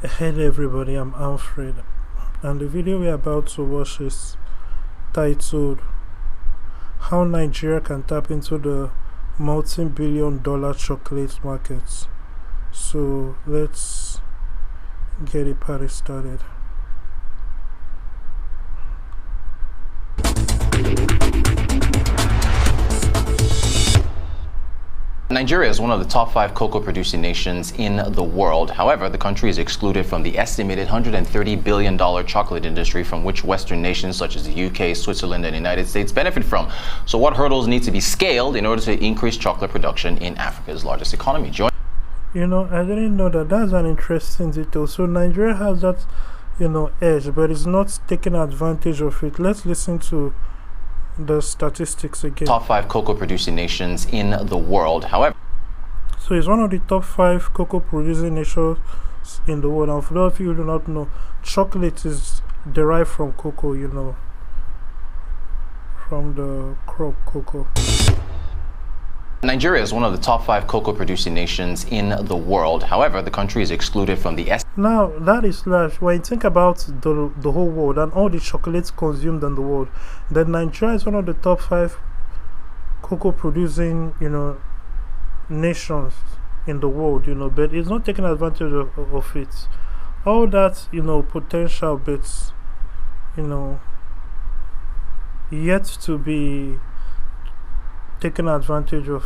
Hello everybody, I'm Alfred, and the video we're about to watch is titled How Nigeria Can Tap into the Multi-Billion-Dollar Chocolate Market. So let's get the party started. Nigeria is one of the top 5 cocoa producing nations in the world. However, the country is excluded from the estimated $130 billion chocolate industry from which Western nations such as the UK, Switzerland, and the United States benefit from. So what hurdles need to be scaled in order to increase chocolate production in Africa's largest economy? I didn't know that. That's an interesting detail. So Nigeria has that, edge, but it's not taking advantage of it. Let's listen to the statistics again. Top 5 cocoa producing nations in the world. However, so it's one of the top 5 cocoa producing nations in the world. And for those of you who do not know, chocolate is derived from cocoa, from the crop cocoa. Nigeria is one of the top 5 cocoa producing nations in the world. However, the country is excluded from the Now, that is large. When you think about the whole world and all the chocolates consumed in the world, then Nigeria is one of the top 5 cocoa producing, nations in the world, but it's not taking advantage of it. All that, potential bits, yet to be taken advantage of.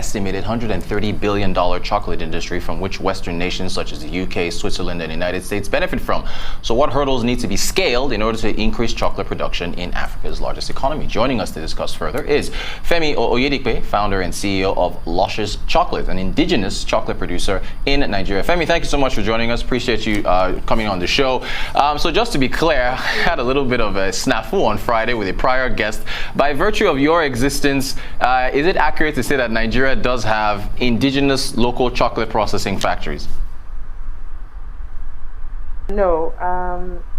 Estimated $130 billion chocolate industry from which Western nations such as the UK, Switzerland, and the United States benefit from. So what hurdles need to be scaled in order to increase chocolate production in Africa's largest economy? Joining us to discuss further is Femi Oyedipe, founder and CEO of Luscious Chocolate, an indigenous chocolate producer in Nigeria. Femi, thank you so much for joining us. Appreciate you coming on the show. So just to be clear, I had a little bit of a snafu on Friday with a prior guest. By virtue of your existence, is it accurate to say that Nigeria does have indigenous local chocolate processing factories? No.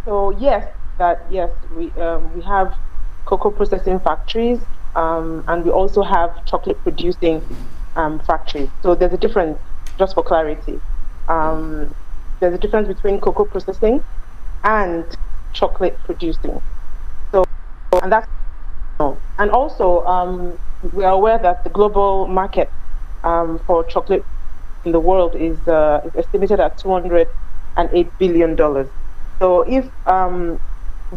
So yes, we have cocoa processing factories, and we also have chocolate producing factories. So there's a difference, just for clarity. There's a difference between cocoa processing and chocolate producing. So, and that's and also we are aware that the global market for chocolate in the world is estimated at $208 billion. So if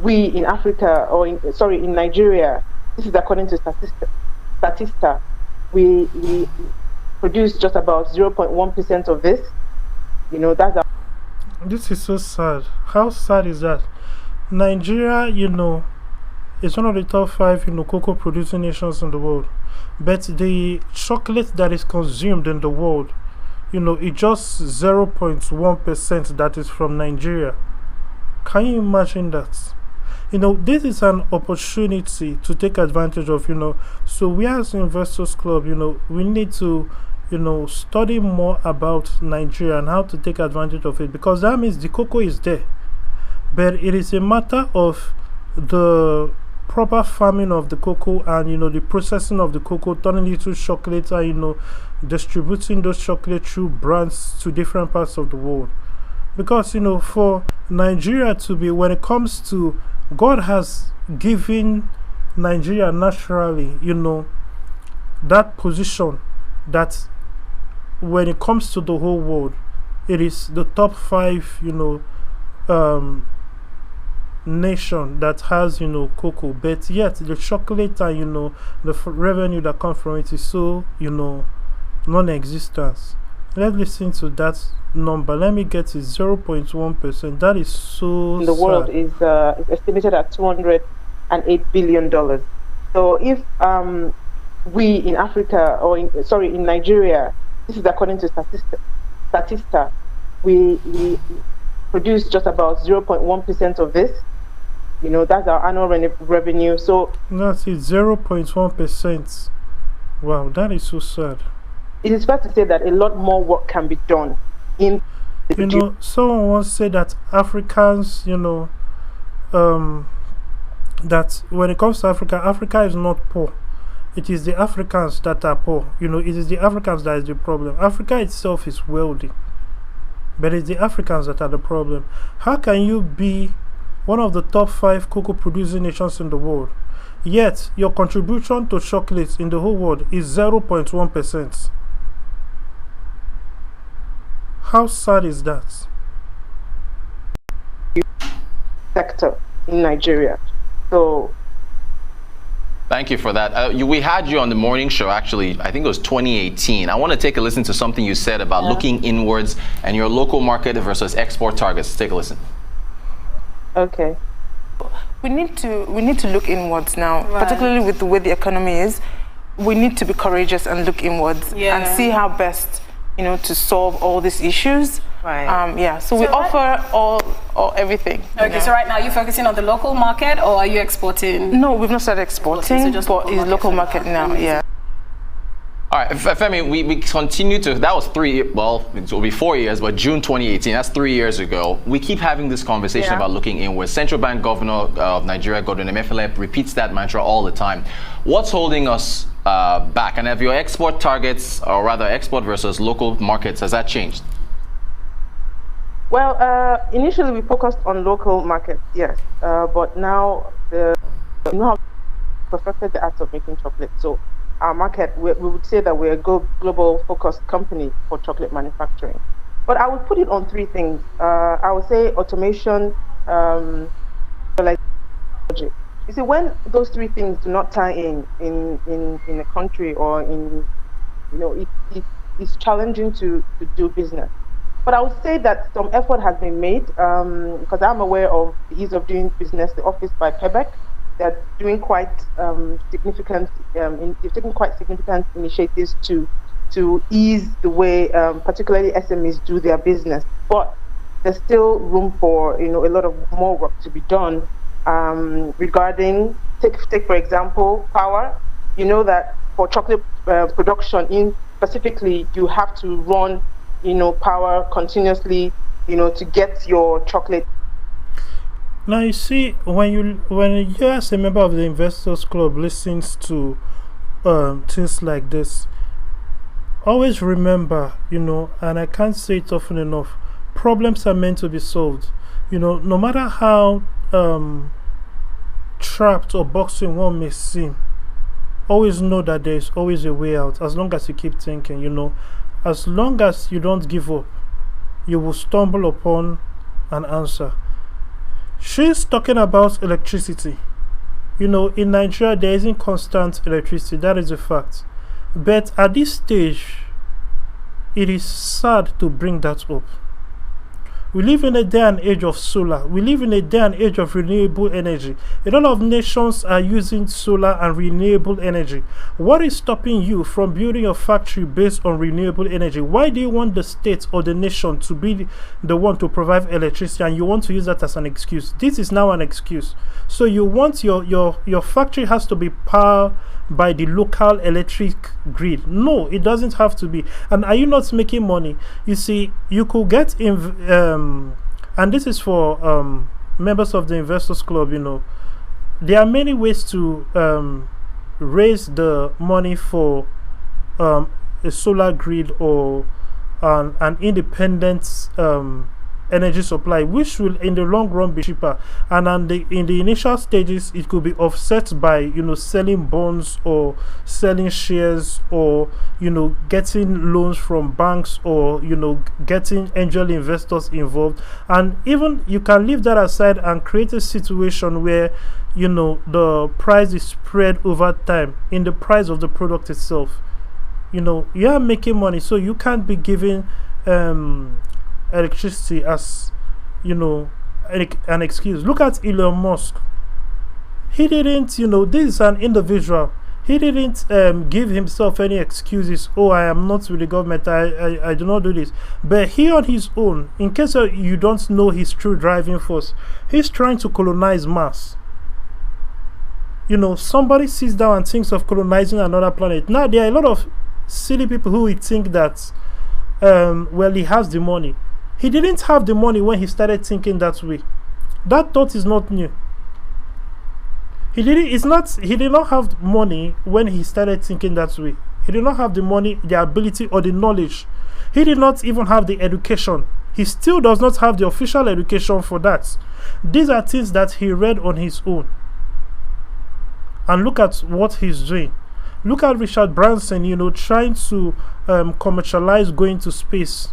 we in Africa, or in Nigeria, this is according to Statista, we produce just about 0.1% of this. That's our. This is so sad. How sad is that? Nigeria, it's one of the top 5, cocoa producing nations in the world. But the chocolate that is consumed in the world, it's just 0.1% that is from Nigeria. Can you imagine that? This is an opportunity to take advantage of, So we as Investors Club, we need to, study more about Nigeria and how to take advantage of it, because that means the cocoa is there. But it is a matter of the proper farming of the cocoa and the processing of the cocoa, turning it into chocolate, and distributing those chocolate through brands to different parts of the world. Because for Nigeria to be, when it comes to, God has given Nigeria naturally that position that when it comes to the whole world, it is the top 5 nation that has cocoa, but yet the chocolate and the revenue that comes from it is so non-existent. Let's listen to that number. Let me get it. 0.1%. That is so in the world sad. Is estimated at $208 billion. So if we in Africa, or in Nigeria, this is according to Statista, we produce just about 0.1% of this. That's our annual revenue. So That's it, 0.1%. Wow, that is so sad. It is fair to say that a lot more work can be done in. Someone once said that Africans, that when it comes to Africa, Africa is not poor. It is the Africans that are poor. It is the Africans that is the problem. Africa itself is wealthy. but it's the Africans that are the problem. How can you be one of the top 5 cocoa producing nations in the world, yet your contribution to chocolate in the whole world is 0.1%? How sad is that? Sector in Nigeria. So Thank you for that. We had you on the morning show, actually, I think it was 2018. I want to take a listen to something you said about looking inwards and your local market versus export targets. Take a listen. Okay. We need to look inwards now, particularly with the way the economy is. We need to be courageous and look inwards and see how best, to solve all these issues. Right. So we offer all everything. Okay, so right now you're focusing on the local market, or are you exporting? No, we've not started exporting, so just but it's local market now, All right, Femi, we continue to, that was it will be 4 years, but June 2018, that's 3 years ago. We keep having this conversation about looking inward. Central Bank Governor of Nigeria, Godwin Emefiele, repeats that mantra all the time. What's holding us back? And have your export targets, or rather export versus local markets, has that changed? Well, initially we focused on local markets, yes, but now how perfected the art of making chocolate. So our market, we would say that we're a global focused company for chocolate manufacturing. But I would put it on 3 things. I would say automation, like technology. You see, when those 3 things do not tie in a country, or it's challenging to do business. But I would say that some effort has been made, because I'm aware of the ease of doing business, the office by PEBEC. They're doing quite significant, they've taken quite significant initiatives to ease the way, particularly SMEs do their business. But there's still room for a lot of more work to be done regarding, take for example, power. You know that for chocolate production, specifically, you have to run power continuously, to get your chocolate. Now you see, when you as a member of the Investors Club listens to things like this, always remember, and I can't say it often enough, problems are meant to be solved. No matter how trapped or boxing one may seem, always know that there is always a way out, as long as you keep thinking. As long as you don't give up, you will stumble upon an answer. She's talking about electricity. In Nigeria, there isn't constant electricity. That is a fact. But at this stage, it is sad to bring that up. We live in a day and age of solar. We live in a day and age of renewable energy. A lot of nations are using solar and renewable energy. What is stopping you from building a factory based on renewable energy? Why do you want the state or the nation to be the one to provide electricity, and you want to use that as an excuse? This is now an excuse. So you want your factory has to be powered by the local electric grid. No, it doesn't have to be. And are you not making money? You see, you could get and this is for members of the Investors Club. There are many ways to raise the money for a solar grid or an independent energy supply, which will in the long run be cheaper, and in the initial stages it could be offset by selling bonds or selling shares, or getting loans from banks, or getting angel investors involved. And even you can leave that aside and create a situation where the price is spread over time in the price of the product itself. You are making money, so you can't be giving electricity as an excuse. Look at Elon Musk. He didn't, this is an individual. He didn't give himself any excuses. Oh, I am not with the government, I do not do this. But he on his own, in case you don't know his true driving force, he's trying to colonize Mars. Somebody sits down and thinks of colonizing another planet. Now there are a lot of silly people who would think that he has the money. He didn't have the money when he started thinking that way. That thought is not new. He did not have money when he started thinking that way. He did not have the money, the ability, or the knowledge. He did not even have the education He still does not have the official education for that. These are things that he read on his own. And look at what he's doing. Look at Richard Branson, trying to commercialize going to space.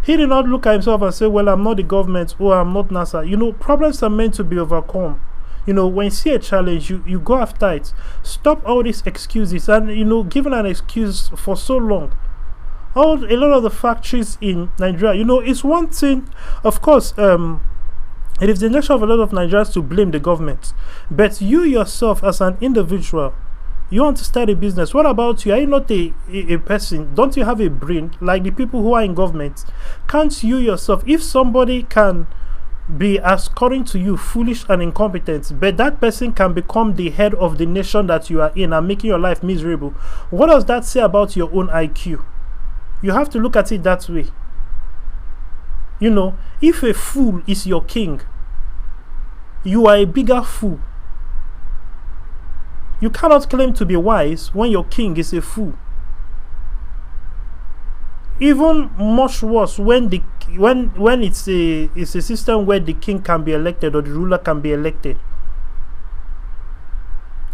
He did not look at himself and say, well, I'm not the government, or I'm not NASA. Problems are meant to be overcome. When you see a challenge, you go after it. Stop all these excuses. And, given an excuse for so long. A lot of the factories in Nigeria, it's one thing, of course, it is the nature of a lot of Nigerians to blame the government. But you yourself, as an individual, you want to start a business. What about you? Are you not a person? Don't you have a brain like the people who are in government? Can't you yourself, if somebody can be, according to you, foolish and incompetent, but that person can become the head of the nation that you are in and making your life miserable, what does that say about your own IQ? You have to look at it that way. If a fool is your king, you are a bigger fool. You cannot claim to be wise when your king is a fool. Even much worse when it's a system where the king can be elected or the ruler can be elected.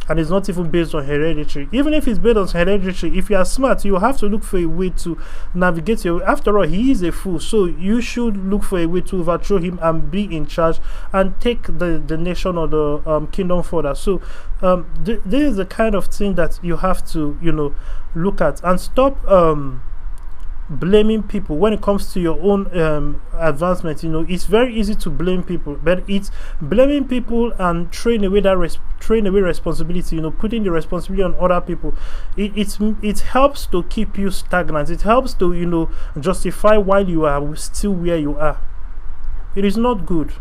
And it's not even based on hereditary. Even if it's based on hereditary, if you are smart, you have to look for a way to navigate your way. After all, he is a fool, so you should look for a way to overthrow him and be in charge and take the nation or the kingdom further. So this is the kind of thing that you have to look at, and stop blaming people when it comes to your own advancement. It's very easy to blame people, but it's blaming people and throwing away responsibility, putting the responsibility on other people. It helps to keep you stagnant. It helps to justify why you are still where you are. It is not good.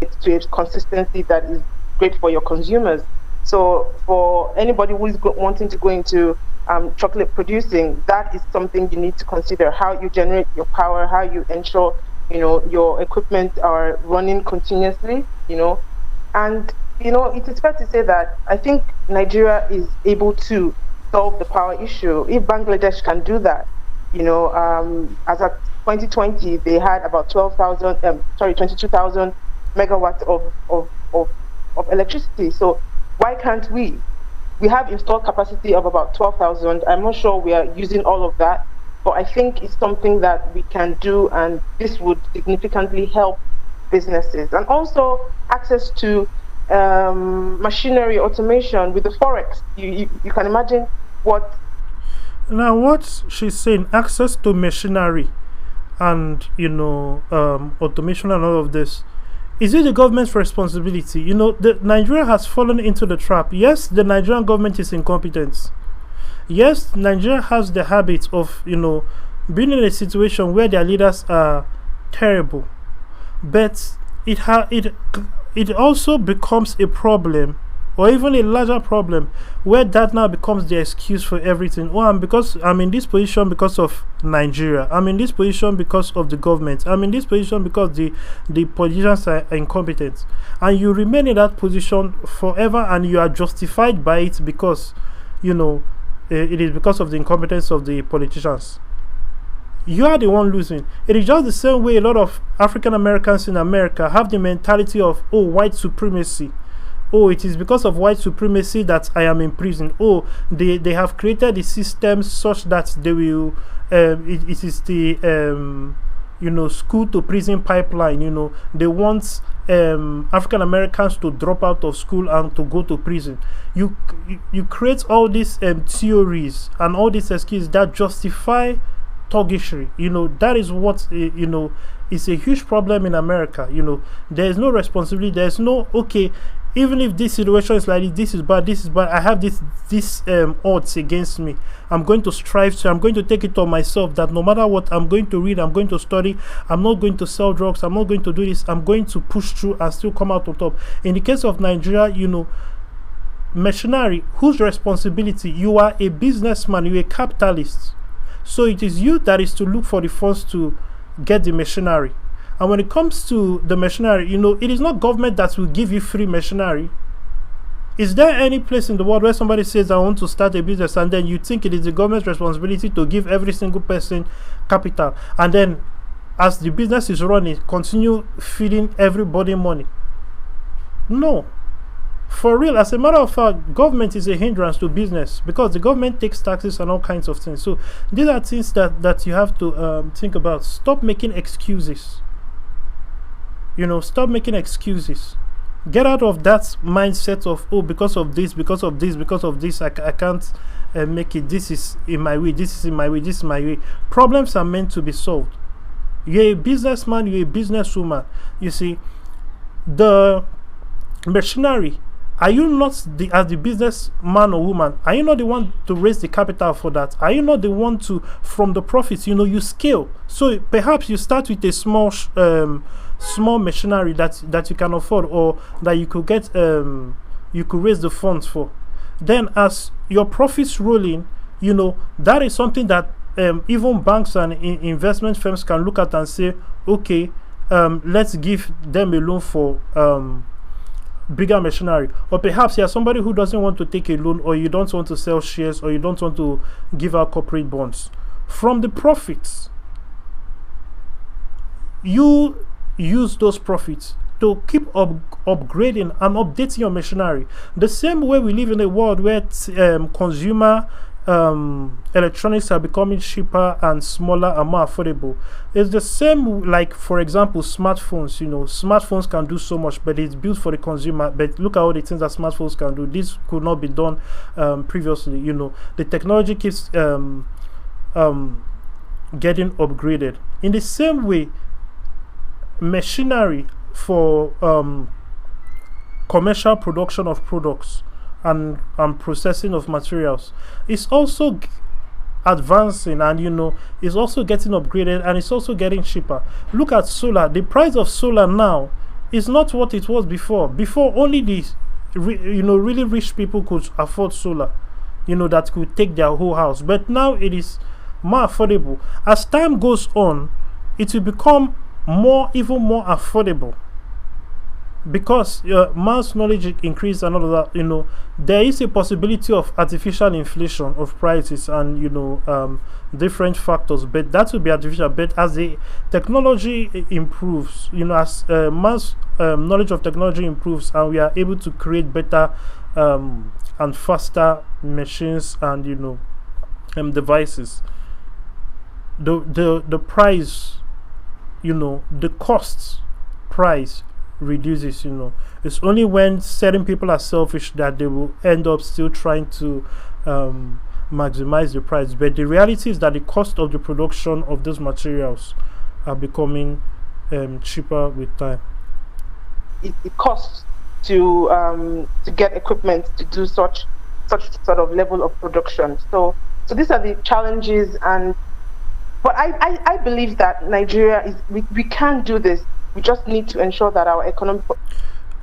It's to a consistency that is great for your consumers. So for anybody who is wanting to go into chocolate producing, that is something you need to consider: how you generate your power, how you ensure your equipment are running continuously, and it is fair to say that I think Nigeria is able to solve the power issue. If Bangladesh can do that, as at 2020 they had about 22,000 megawatts of electricity. So why can't we? We have installed capacity of about 12,000. I'm not sure we are using all of that, but I think it's something that we can do, and this would significantly help businesses. And also access to machinery, automation with the Forex. You can imagine what... Now, what she's saying, access to machinery and, automation and all of this, is it the government's responsibility? Nigeria has fallen into the trap. Yes, the Nigerian government is incompetent. Yes, Nigeria has the habit of, being in a situation where their leaders are terrible. But it also becomes a problem, or even a larger problem, where that now becomes the excuse for everything. Because I'm in this position because of Nigeria. I'm in this position because of the government. I'm in this position because the politicians are incompetent. And you remain in that position forever, and you are justified by it because, it is because of the incompetence of the politicians. You are the one losing. It is just the same way a lot of African Americans in America have the mentality of, white supremacy. It is because of white supremacy that I am in prison. They have created the system such that they will it is the school to prison pipeline. They want African Americans to drop out of school and to go to prison. You create all these theories and all these excuses that justify thuggery. That is what is a huge problem in America. There is no responsibility. There is no even if this situation is like this is bad, I have this odds against me. I'm going to strive to, I'm going to take it on myself that no matter what, I'm going to read, I'm going to study, I'm not going to sell drugs, I'm not going to do this, I'm going to push through and still come out on top. In the case of Nigeria, machinery, whose responsibility? You are a businessman, you're a capitalist. So it is you that is to look for the funds to get the machinery. And when it comes to the machinery, it is not government that will give you free machinery. Is there any place in the world where somebody says, I want to start a business, and then you think it is the government's responsibility to give every single person capital, and then as the business is running, continue feeding everybody money? No. For real, as a matter of fact, government is a hindrance to business because the government takes taxes and all kinds of things. So these are things that you have to think about. Stop making excuses. Stop making excuses. Get out of that mindset of, oh, because of this, I can't make it. This is in my way. This is in my way. This is my way. Problems are meant to be solved. You're a businessman. You're a businesswoman. You see, the machinery. Are you not as the businessman or woman? Are you not the one to raise the capital for that? Are you not the one to, from the profits, you scale? So perhaps you start with a small machinery that you can afford, or that you could get, you could raise the funds for. Then as your profits rolling, that is something that even banks and investment firms can look at and say, okay, let's give them a loan for bigger machinery. Or perhaps you're somebody who doesn't want to take a loan, or you don't want to sell shares, or you don't want to give out corporate bonds. From the profits, you use those profits to keep upgrading and updating your machinery. The same way we live in a world where consumer electronics are becoming cheaper and smaller and more affordable. It's the same, like, for example, smartphones. Smartphones can do so much, but it's built for the consumer. But look at all the things that smartphones can do. This could not be done previously. The technology keeps getting upgraded. In the same way, machinery for commercial production of products and processing of materials is also advancing, and is also getting upgraded, and it's also getting cheaper. Look at solar. The price of solar now is not what it was before. Before, only the really rich people could afford solar, that could take their whole house. But now it is more affordable. As time goes on, it will become even more affordable, because mass knowledge increase and all of that. There is a possibility of artificial inflation of prices and different factors, but that will be artificial. But as the technology improves, as mass knowledge of technology improves, and we are able to create better and faster machines and devices, the price, the cost price reduces. It's only when certain people are selfish that they will end up still trying to maximize the price. But the reality is that the cost of the production of those materials are becoming cheaper with time. It costs to get equipment to do such sort of level of production. So these are the challenges, but I believe that Nigeria we can do this. We just need to ensure that our economic.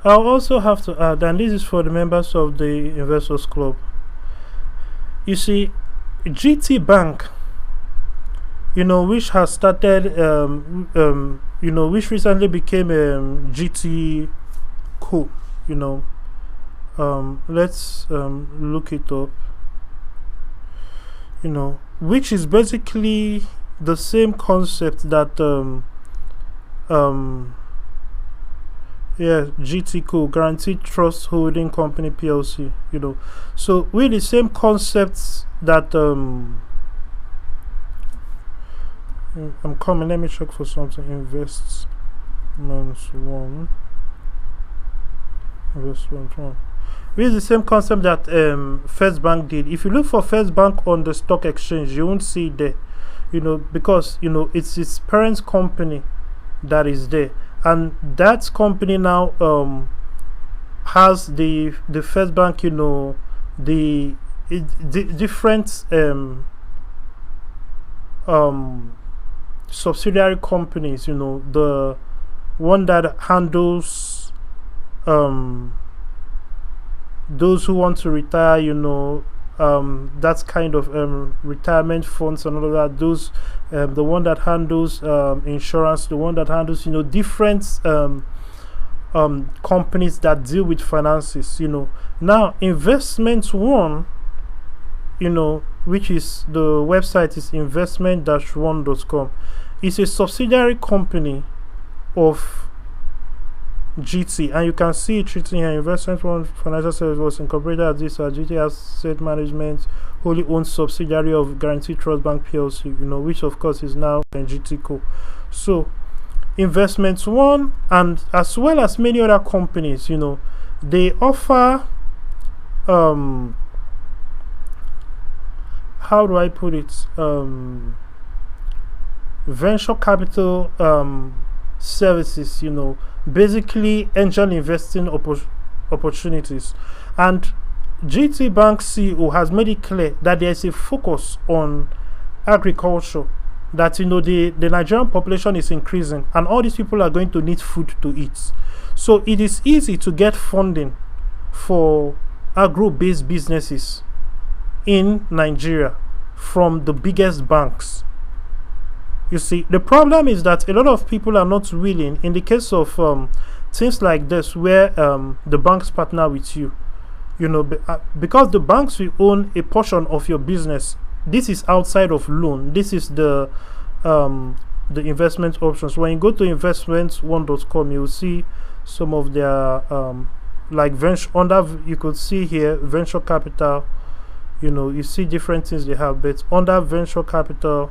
I'll also have to add, and this is for the members of the Investors Club. You see, GT Bank, which has started, which recently became GT Co. Let's look it up. Which is basically the same concept that GTCO, Guaranteed Trust Holding Company PLC. So with the same concepts that I'm coming. Let me check for something. Investments one. With the same concept that First Bank did. If you look for First Bank on the stock exchange, you won't see it there. Because it's its parent company that is there, and that company now has the First Bank, the different subsidiary companies, the one that handles those who want to retire, that's kind of retirement funds and all of that. Those the one that handles insurance, the one that handles different companies that deal with finances. Now Investment One, which is the website is investment-one.com, is a subsidiary company of GT, and you can see it written here: Investment One Financial Services was incorporated as this GT Asset Management, wholly owned subsidiary of Guarantee Trust Bank PLC, which of course is now GT Co. So Investment One, and as well as many other companies, they offer how do I put it, venture capital services, basically angel investing opportunities. And GT Bank CEO has made it clear that there is a focus on agriculture, that the Nigerian population is increasing and all these people are going to need food to eat. So it is easy to get funding for agro-based businesses in Nigeria from the biggest banks. You see, the problem is that a lot of people are not willing, in the case of things like this, where the banks partner with you, because the banks will own a portion of your business. This is outside of loan. This is the investment options. When you go to investment1.com, you'll see some of their like venture under. You could see here venture capital. You see different things they have, but under venture capital,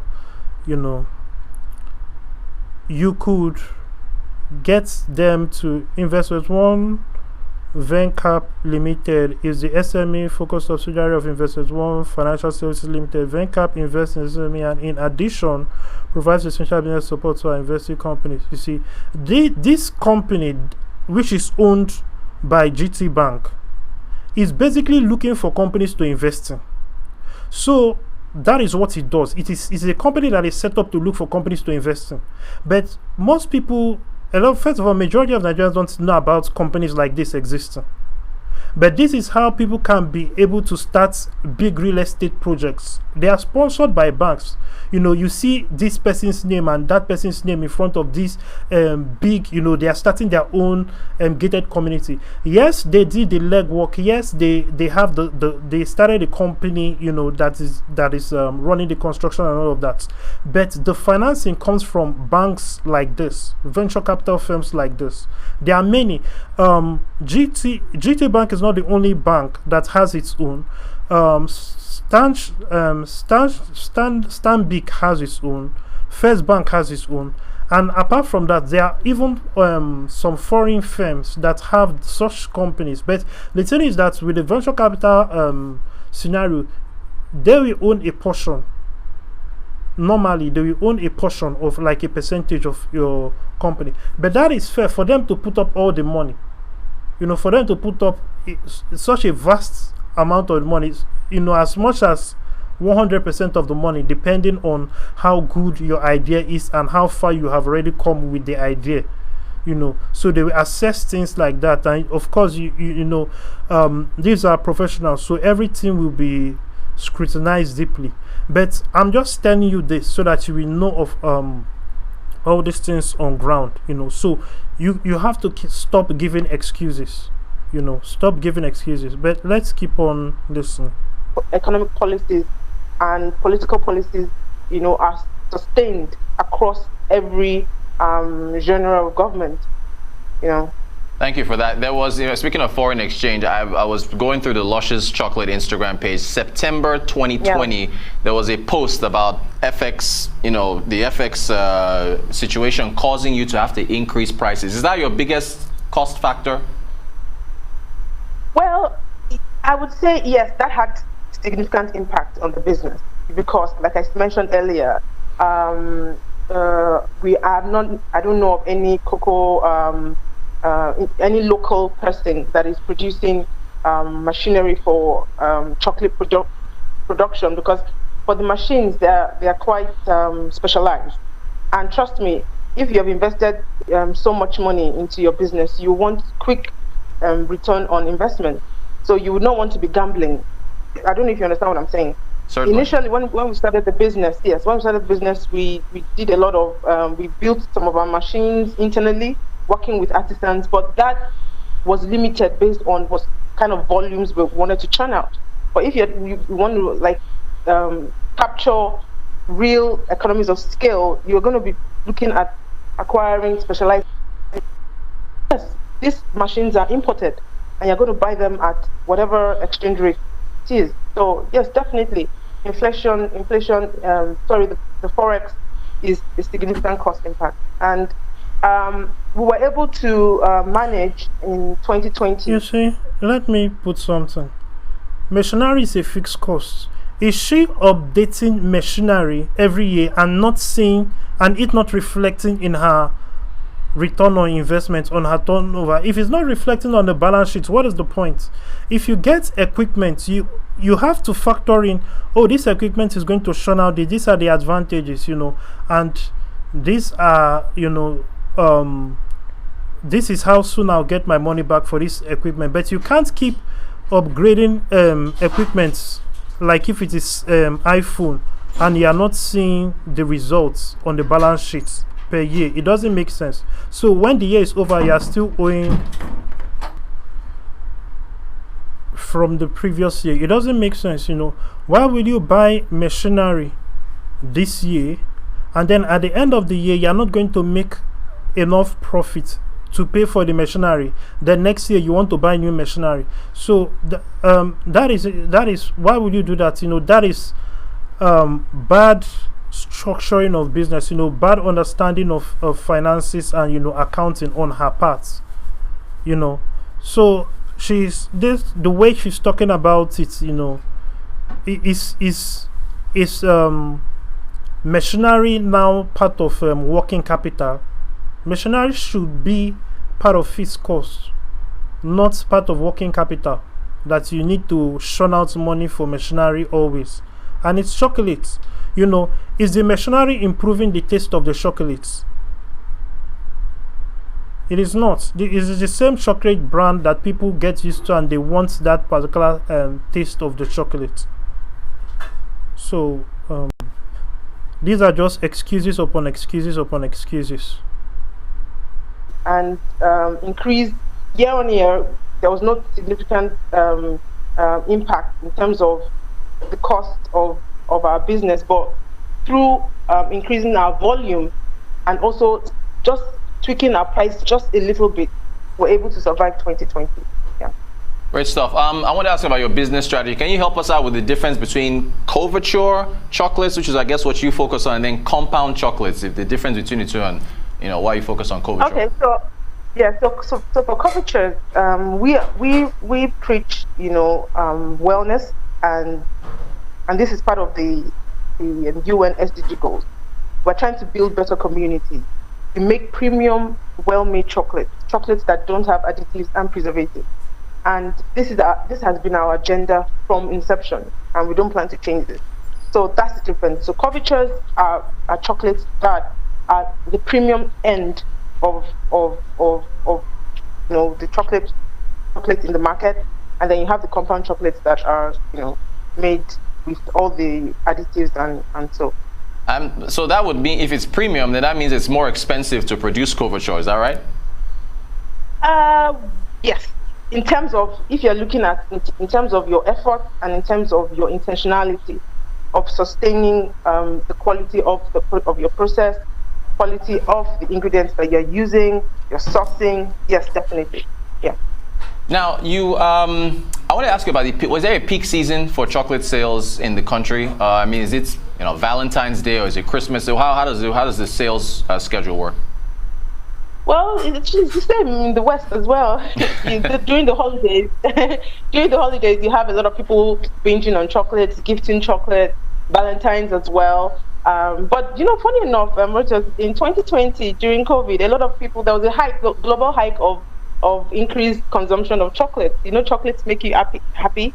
you could get them to Investment One. VenCap Limited is the SME focused subsidiary of Investment One Financial Services Limited. VenCap invests in SME and in addition provides essential business support to our investing companies. You see, this company, which is owned by GT Bank, is basically looking for companies to invest in. So that is what it does. It's a company that is set up to look for companies to invest in. But most people, first of all, majority of Nigerians don't know about companies like this existing. But this is how people can be able to start big real estate projects. They are sponsored by banks. You see this person's name and that person's name in front of this big, they are starting their own gated community. Yes, they did the legwork. Yes, they have they started a company, that is running the construction and all of that. But the financing comes from banks like this, venture capital firms like this. There are many. GT Bank is not the only bank that has its own. Stanbic has its own. First Bank has its own. And apart from that, there are even some foreign firms that have such companies. But the thing is that with the venture capital scenario, they will own a portion. Normally, they will own a portion of like a percentage of your company. But that is fair for them to put up all the money. For them to put up such a vast amount of money, as much as 100% of the money, depending on how good your idea is and how far you have already come with the idea. So they will assess things like that, and of course, these are professionals, so everything will be scrutinized deeply. But I'm just telling you this so that you will know of all these things on ground. So you have to stop giving excuses. Stop giving excuses. But let's keep on listening. Economic policies and political policies, are sustained across every genre of government. Thank you for that. There was, speaking of foreign exchange, I was going through the Luscious Chocolate Instagram page. September 2020, there was a post about FX, the FX situation causing you to have to increase prices. Is that your biggest cost factor? Well, I would say yes, that had significant impact on the business because, like I mentioned earlier, we are not. I don't know of any cocoa. Any local person that is producing machinery for chocolate production, because for the machines they are quite specialized. And trust me, if you have invested so much money into your business, you want quick return on investment. So you would not want to be gambling. I don't know if you understand what I'm saying. Certainly. Initially, when we started the business, we did a lot of, we built some of our machines internally. working with artisans, but that was limited based on what kind of volumes we wanted to churn out. But if you want to like capture real economies of scale, you're going to be looking at acquiring specialized. Yes, these machines are imported, and you're going to buy them at whatever exchange rate it is. So yes, definitely, the forex is a significant cost impact, and we were able to manage in 2020. You see, let me put something. Machinery is a fixed cost. Is she updating machinery every year and not seeing, and it not reflecting in her return on investment, on her turnover? If it's not reflecting on the balance sheet, what is the point? If you get equipment, you have to factor in, oh, this equipment is going to churn out these are the advantages, and these are, this is how soon I'll get my money back for this equipment. But you can't keep upgrading equipment like if it is iPhone, and you are not seeing the results on the balance sheet per year. It doesn't make sense. So when the year is over, you are still owing from the previous year. It doesn't make sense. Why will you buy machinery this year, and then at the end of the year you are not going to make enough profit to pay for the machinery? Then next year you want to buy new machinery. So that is why would you do that? That is bad structuring of business, bad understanding of finances and accounting on her part. So the way she's talking about it, is machinery now part of working capital? Machinery should be part of fixed cost, not part of working capital, that you need to shun out money for machinery always. And it's chocolates. Is the machinery improving the taste of the chocolates? It is not. It is the same chocolate brand that people get used to, and they want that particular taste of the chocolate. So these are just excuses upon excuses upon excuses. And increase year on year, there was no significant impact in terms of the cost of our business, but through increasing our volume and also just tweaking our price just a little bit, we're able to survive 2020. Yeah. Great stuff. I want to ask about your business strategy. Can you help us out with the difference between couverture chocolates, which is I guess what you focus on, and then compound chocolates? If the difference between the two, and why you focus on couverture? Okay, so for couverture, we preach wellness, and this is part of the UN SDG goals. We're trying to build better communities. We make premium, well-made chocolates that don't have additives and preservatives. And this has been our agenda from inception, and we don't plan to change this. So that's the difference. So couvertures are chocolates that are the premium end of the chocolate in the market, and then you have the compound chocolates that are made with all the additives and so. So that would mean if it's premium, then that means it's more expensive to produce couverture. Is that right? Yes. In terms of, if you're looking at in terms of your effort and in terms of your intentionality of sustaining the quality of your process, quality of the ingredients that you're using, your sourcing, yes, definitely, yeah. Now, I want to ask you about was there a peak season for chocolate sales in the country? Is it Valentine's Day, or is it Christmas? So how does the sales schedule work? Well, it's the same in the West as well. During the holidays, you have a lot of people binging on chocolates, gifting chocolate, Valentine's as well. But funny enough, in 2020 during COVID, a lot of people, there was a global hike of increased consumption of chocolate. Chocolates make you happy.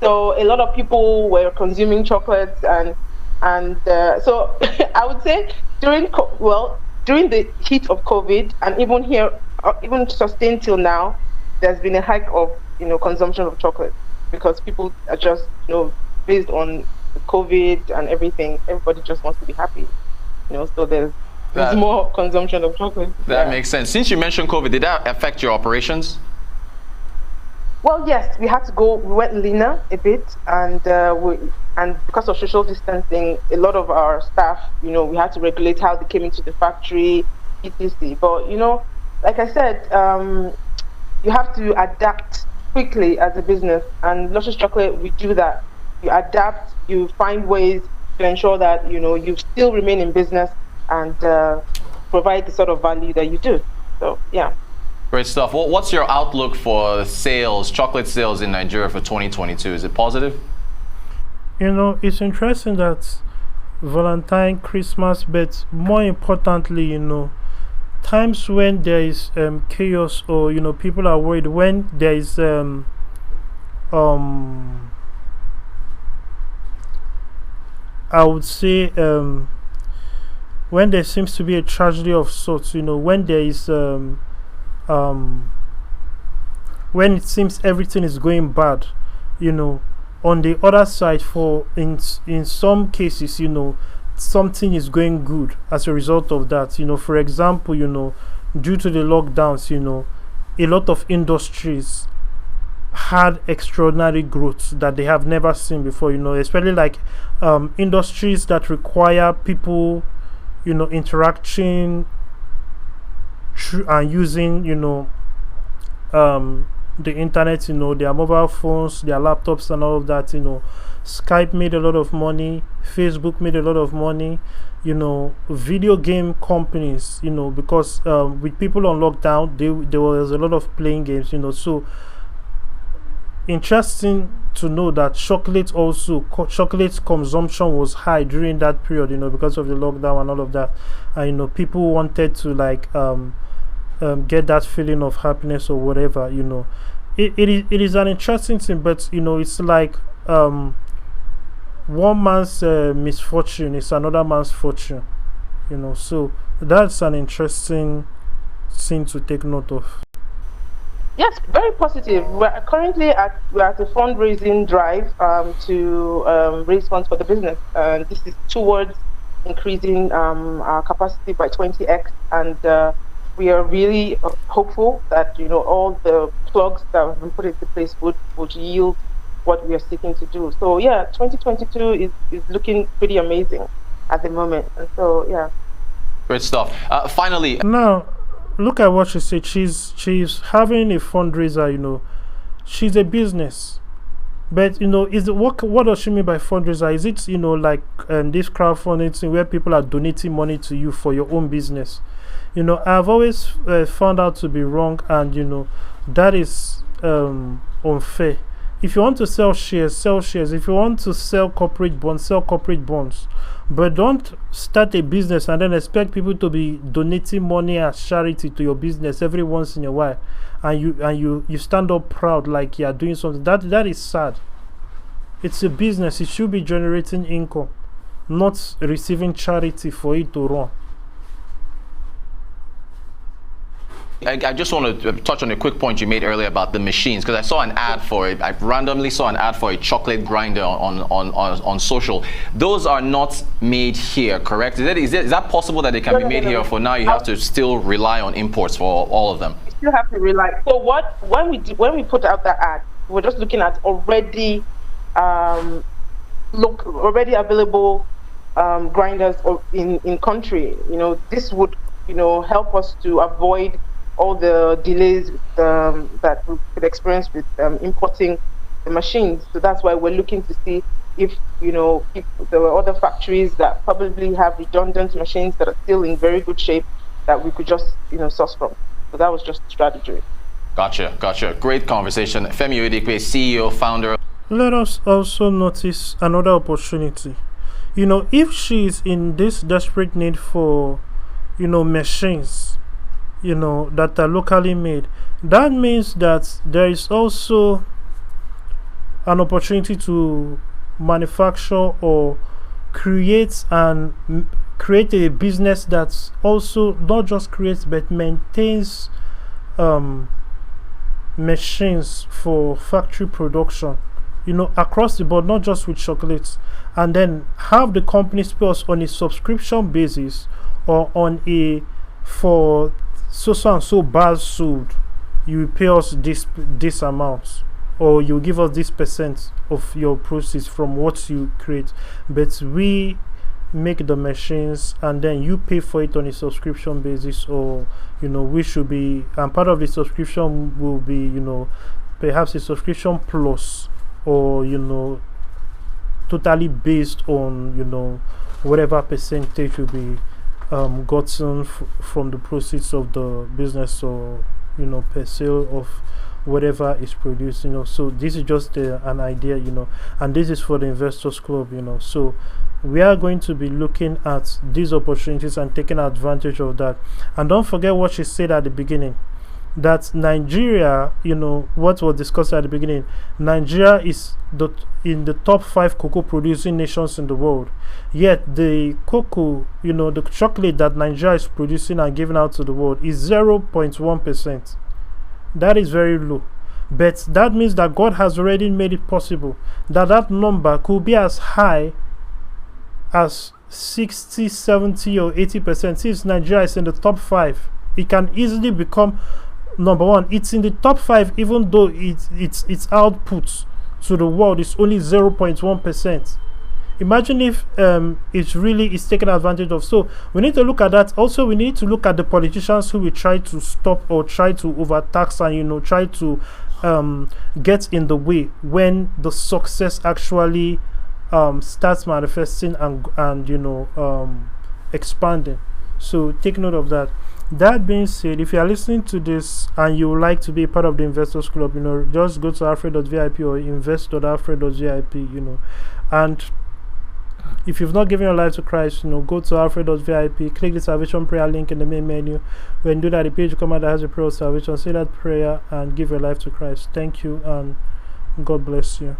So a lot of people were consuming chocolates, and so I would say during the heat of COVID, and even here, even sustained till now, there's been a hike of consumption of chocolate, because people are just based on COVID and everything. Everybody just wants to be happy, so there's there's more consumption of chocolate. That makes sense. Since you mentioned COVID, did that affect your operations? Well, yes, we had to go. We went leaner a bit, and because of social distancing, a lot of our staff, we had to regulate how they came into the factory, etc. But like I said, you have to adapt quickly as a business, and Luscious Chocolate, we do that. You adapt, you find ways to ensure that you still remain in business and provide the sort of value that you do. So yeah. Great stuff. What's your outlook for sales, chocolate sales in Nigeria for 2022? Is it positive? It's interesting that Valentine, Christmas, but more importantly, times when there is chaos or people are worried, when there is I would say when there seems to be a tragedy of sorts, when there is when it seems everything is going bad, on the other side, in some cases, something is going good as a result of that. For example, due to the lockdowns, a lot of industries had extraordinary growth that they have never seen before, especially like industries that require people, interaction and using, the internet, their mobile phones, their laptops and all of that. Skype made a lot of money, Facebook made a lot of money, video game companies, because with people on lockdown, there was a lot of playing games, so interesting to know that chocolate consumption was high during that period, because of the lockdown and all of that. And people wanted to like get that feeling of happiness or whatever. It is an interesting thing, but it's like one man's misfortune is another man's fortune, so that's an interesting thing to take note of. Yes, very positive. We're currently at a fundraising drive to raise funds for the business, and this is towards increasing our capacity by 20x, and we are really hopeful that all the plugs that have been put into place would yield what we are seeking to do. So yeah, 2022 is looking pretty amazing at the moment, and so yeah. Great stuff. Finally, now look at what she said. She's having a fundraiser. She's a business, but is it what does she mean by fundraiser? Is it like this crowdfunding thing where people are donating money to you for your own business? I've always found out to be wrong, and that is unfair. If you want to sell shares, sell shares. If you want to sell corporate bonds, sell corporate bonds. But don't start a business and then expect people to be donating money as charity to your business every once in a while, and you stand up proud like you are doing something. That is sad. It's a business. It should be generating income, not receiving charity for it to run. I just want to touch on a quick point you made earlier about the machines, because I saw an ad for it. I randomly saw an ad for a chocolate grinder on social. Those are not made here, correct? Is that possible that they can be made here? Or for now, you have to still rely on imports for all of them. You still have to rely. So when we put out that ad, we're just looking at already available grinders in country. This would help us to avoid all the delays that we could experience with importing the machines. So that's why we're looking to see if there were other factories that probably have redundant machines that are still in very good shape that we could just source from. So that was just the strategy. Gotcha. Great conversation. Femi Oyedepo, CEO, founder. Let us also notice another opportunity. If she's in this desperate need for machines that are locally made, that means that there is also an opportunity to manufacture or create a business that's also not just creates but maintains machines for factory production, across the board, not just with chocolates, and then have the companies pay us on a subscription basis or on a for so and so bars sold, you will pay us this amount, or you give us this percent of your proceeds from what you create. But we make the machines and then you pay for it on a subscription basis, or we should be, and part of the subscription will be perhaps a subscription plus, or totally based on whatever percentage will be gotten from the proceeds of the business, or per sale of whatever is produced. So this is just an idea, and this is for the Investors Club. So we are going to be looking at these opportunities and taking advantage of that. And don't forget what she said at the beginning, that Nigeria, what was discussed at the beginning, Nigeria is in the top 5 cocoa producing nations in the world. Yet the cocoa, the chocolate that Nigeria is producing and giving out to the world is 0.1%. That is very low. But that means that God has already made it possible that number could be as high as 60, 70, or 80%. Since Nigeria is in the top 5, it can easily become number 1. It's in the top 5, even though its output to the world is only 0.1%. Imagine if it really is taken advantage of. So we need to look at that. Also, we need to look at the politicians who will try to stop or try to overtax and try to get in the way when the success actually starts manifesting and expanding. So take note of that. That being said, if you are listening to this and you would like to be a part of the Investors Club, just go to alfred.vip or invest.alfred.vip, and if you've not given your life to Christ, go to alfred.vip, click the salvation prayer link in the main menu. When you do that, the page will come out that has a prayer of salvation. Say that prayer and give your life to Christ. Thank you, and God bless you.